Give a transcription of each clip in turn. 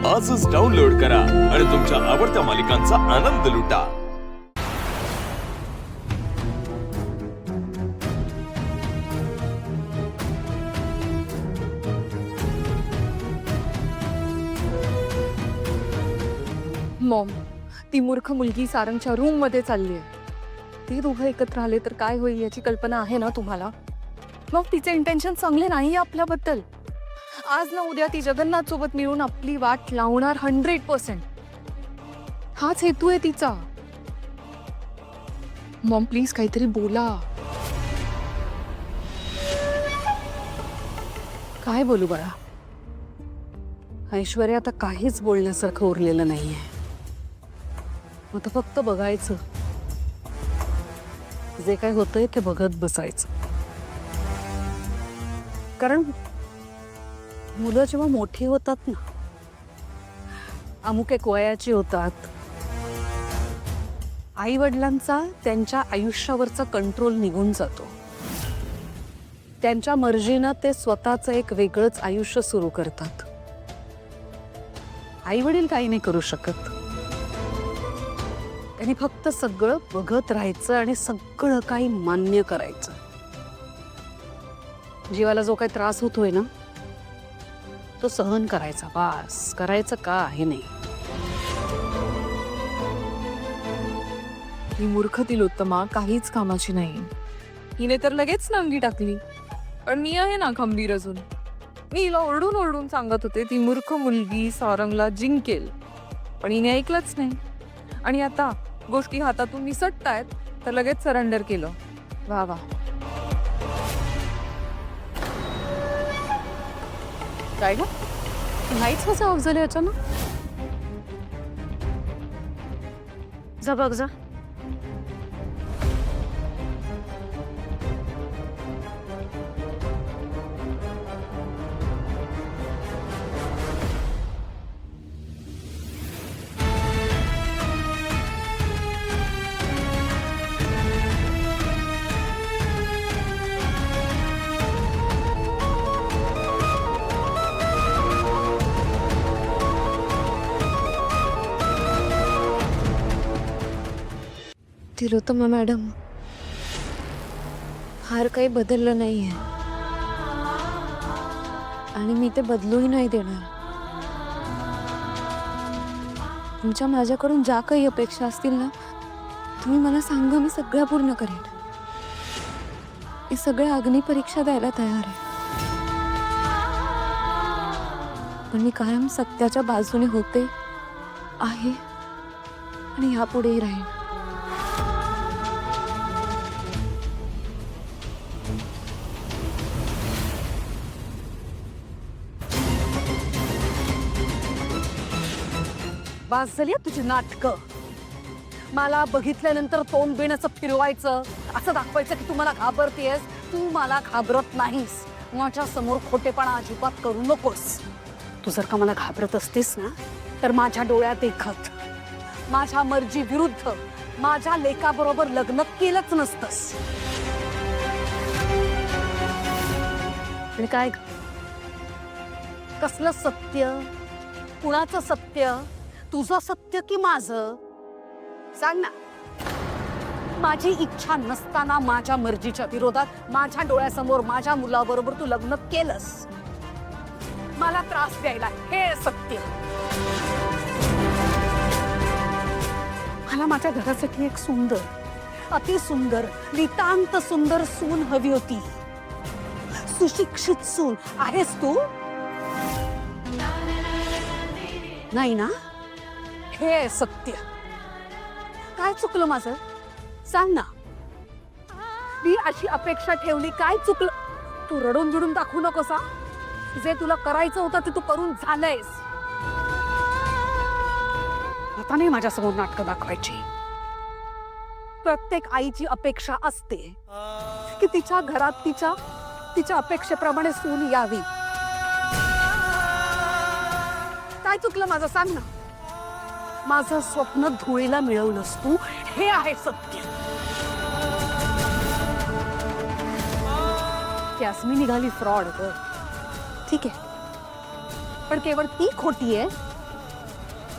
आजच डाउनलोड करा आणि तुमच्या आवडत्या मालिकांचा आनंद लुटा। मॉम, ती मूर्ख मुलगी सारंगच्या रूम मध्ये चालली आहे। ती दोघं एकत्र आले तर काय होईल याची कल्पना आहे ना तुम्हाला? मग तिचे इंटेन्शन चांगले नाही आपल्याबद्दल। आज ना उद्या ती जगन्नाथ सोबत मिळून आपली वाट लावणार 100%। हाच हेतू आहे तिचा। मॉम प्लीज काहीतरी बोला। काय बोलू बाळा? ऐश्वर्या आता काहीच बोलण्यासारखं उरलेलं नाहीये। आता फक्त बघायचं, जे काय होतंय ते बघत बसायचं। कारण मुलं जेव्हा मोठी होतात ना, अमुक एक वयाची होतात, आई वडिलांचा त्यांच्या आयुष्यावरचा कंट्रोल निघून जातो। त्यांच्या मर्जीनं ते स्वतःचं एक वेगळंच आयुष्य सुरू करतात। आई वडील काही नाही करू शकत। त्यांनी फक्त सगळं बघत राहायचं आणि सगळं काही मान्य करायचं। जीवाला जो काही त्रास होतोय ना, तो सहन करायचा, बस। करायचं का आहे नाही। ही मूर्ख तिलोत्तमा काहीच कामाची नाही। हिने तर लगेच नांगी टाकली। पण मी आहे ना खंबीर अजून। मी हिला ओरडून ओरडून सांगत होते ती मूर्ख मुलगी सारंगला जिंकेल, पण हिने ऐकलंच नाही। आणि आता गोष्टी हातातून निसटतायत तर लगेच सरेंडर केलं। वा वा। काय ग, नाहीच कसं ऑफ झाले अचानक? जा बघ जा। तिलोत्तमा मॅडम, फार काही बदललं नाहीये आणि मी ते बदलूही नाही देणार। तुमच्या माझ्याकडून ज्या काही अपेक्षा असतील ना, तुम्ही मला सांगा, मी सगळ्या पूर्ण करेन। मी सगळ्या अग्निपरीक्षा द्यायला तयार आहे। पण मी कायम सत्याच्या बाजूने होते, आहे आणि यापुढेही राहीन। बास झाली तुझी नाटकं। मला बघितल्यानंतर तोंड बेण्याचं फिरवायचं, असं दाखवायचं की तू मला घाबरतेस। तू मला घाबरत नाहीस। माझ्या समोर खोटेपणा अजिबात करू नकोस। तू जर का मला घाबरत असतेस ना, तर माझ्या डोळ्यात देखत माझ्या मर्जी विरुद्ध माझ्या लेकाबरोबर लग्न केलंच नसतंस। आणि काय कसलं सत्य? कुणाचं सत्य? तुझं सत्य की माझं? सांग ना। माझी इच्छा नसताना माझ्या मर्जीच्या विरोधात माझ्या डोळ्यासमोर माझ्या मुलाबरोबर तू लग्न केलंस, मला त्रास द्यायला, हे सत्य। मला माझ्या घरासाठी एक सुंदर, अतिसुंदर, नितांत सुंदर सून हवी होती। सुशिक्षित सून आहेस तू? नाही ना? हे सत्य। काय चुकलं माझं? सांग ना। मी अशी अपेक्षा ठेवली, काय चुकलं? तू रडून झुडून दाखवू नकोस हा। जे तुला करायचं होतं ते तू करून झालंयस। आता नाही माझ्यासमोर नाटकं दाखवायची। प्रत्येक आईची अपेक्षा असते की तिच्या घरात तिच्या अपेक्षेप्रमाणे सून यावी। काय चुकलं माझं? सांग ना। माझं स्वप्न धुळीला मिळवलंस तू, हे आहे सत्य। त्यासमी निघाली फ्रॉड ग, ठीक आहे, पण केवळ ती खोटी आहे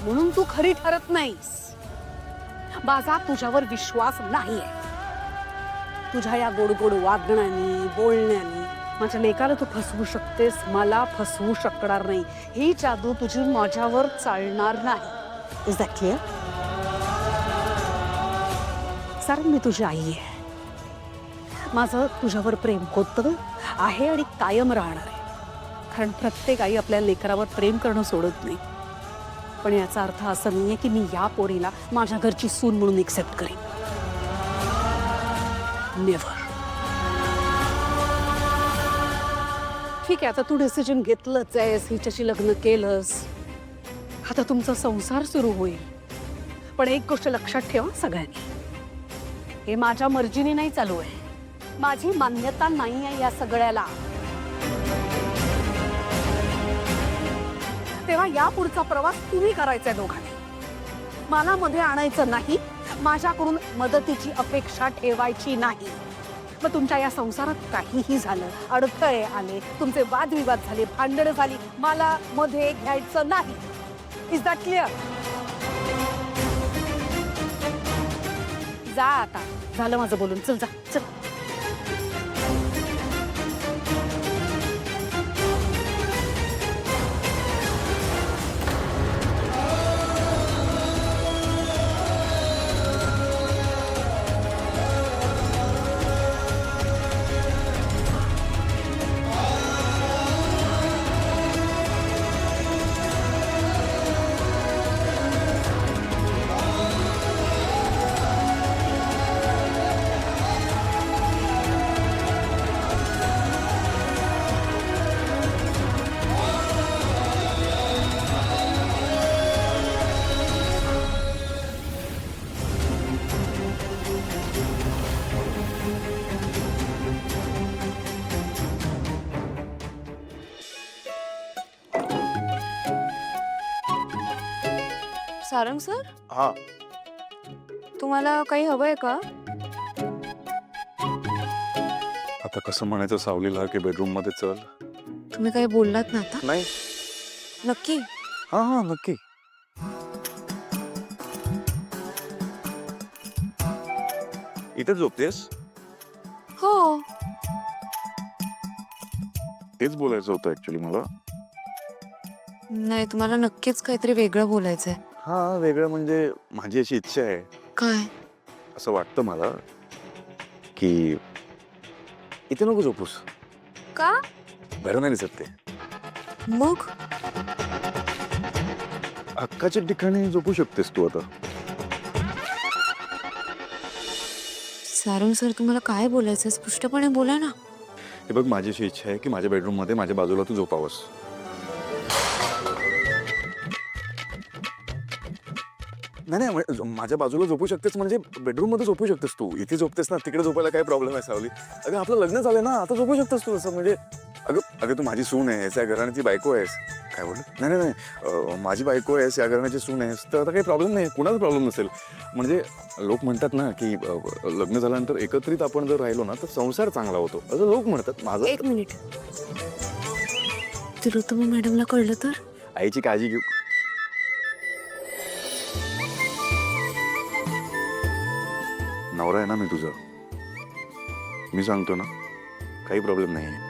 म्हणून तू खरी ठरत नाहीस. माझा तुझ्यावर विश्वास नाहीये. तुझ्या या गोड गोड वागण्याने बोलण्याने माझ्या लेकाला तू फसवू शकतेस, मला फसवू शकणार नाही. ही जादू तुझी माझ्यावर चालणार नाही. Is that clear? कारण मी तुझी आई आहे. माझं तुझ्यावर प्रेम होतं आहे आणि कायम राहणार आहे. कारण प्रत्येक आई आपल्या लेकरावर प्रेम करणं सोडत नाही. पण याचा अर्थ असा नाहीये की मी या पोरीला माझ्या घरची सून म्हणून एक्सेप्ट करेन. नेव्हर. ठीक आहे, आता तू डिसिजन घेतलंच आहेस, हिच्याशी लग्न केलंस, आता तुमचा संसार सुरू होईल. पण एक गोष्ट लक्षात ठेवा सगळ्यांनी, हे माझ्या मर्जीने नाही चालू आहे. माझी मान्यता नाही आहे या सगळ्याला. तेव्हा या पुढचा प्रवास तुम्ही करायचा आहे दोघांनी. मला मध्ये आणायचं नाही. माझ्याकडून मदतीची अपेक्षा ठेवायची नाही. मग तुमच्या या संसारात काहीही झालं, अडथळे आले, तुमचे वादविवाद झाले, भांडणं झाली, मला मध्ये घ्यायचं नाही. Is that clear? जा आता, झालं माझं बोलून. चल जा, चल. सारंग सर, हा, तुम्हाला काही हवंय का? आता कसं म्हणायचं सावलीला की बेडरूम मध्ये चल? तुम्ही काही बोललात ना आता? नाही. नक्की? हा हा नक्की. इथे झोपतेस? हो. तेच बोलायचं होतं ऍक्च्युली मला. नाही, तुम्हाला नक्कीच काहीतरी वेगळं बोलायचंय. हा, वेगळं म्हणजे माझी अशी इच्छा आहे, काय? असं वाटतं मला की इथे नको झोपूस. का? बरं नाही दिसत ते. मग हक्काच्या ठिकाणी झोपू शकतेस तू आता. सारंग सर, तुम्हाला काय बोलायचंय? स्पष्टपणे बोला ना. हे बघ, माझी अशी इच्छा आहे की माझ्या बेडरूम मध्ये माझ्या बाजूला तू झोपावस. नाही नाही, माझ्या बाजूला झोपू शकतेस म्हणजे बेडरूम मध्ये झोपू शकतेस तू. इथे झोपतेस ना, तिकडे झोपायला काय प्रॉब्लेम आहे सावली? अगं आपलं लग्न झालंय ना, आता झोपू शकतेस तू असं. म्हणजे अगं अगं तू माझी सून आहेस, या घराण्याची बायको आहेस. काय बोललं? नाही नाही नाही, माझी बायको आहेस, या घराण्याची सून आहेस, तर आता काही प्रॉब्लेम नाही, कुणाचा प्रॉब्लेम नसेल. म्हणजे लोक म्हणतात ना की लग्न झाल्यानंतर एकत्रित आपण जर राहिलो ना तर संसार चांगला होतो, असं लोक म्हणतात. माझं एक मिनिट. तिलोत्तमा मॅडमला कळलं तर? आईची काळजी घेऊ. नवरा आहे ना मी तुझा, मी सांगतो ना, काही प्रॉब्लेम नाही आहे.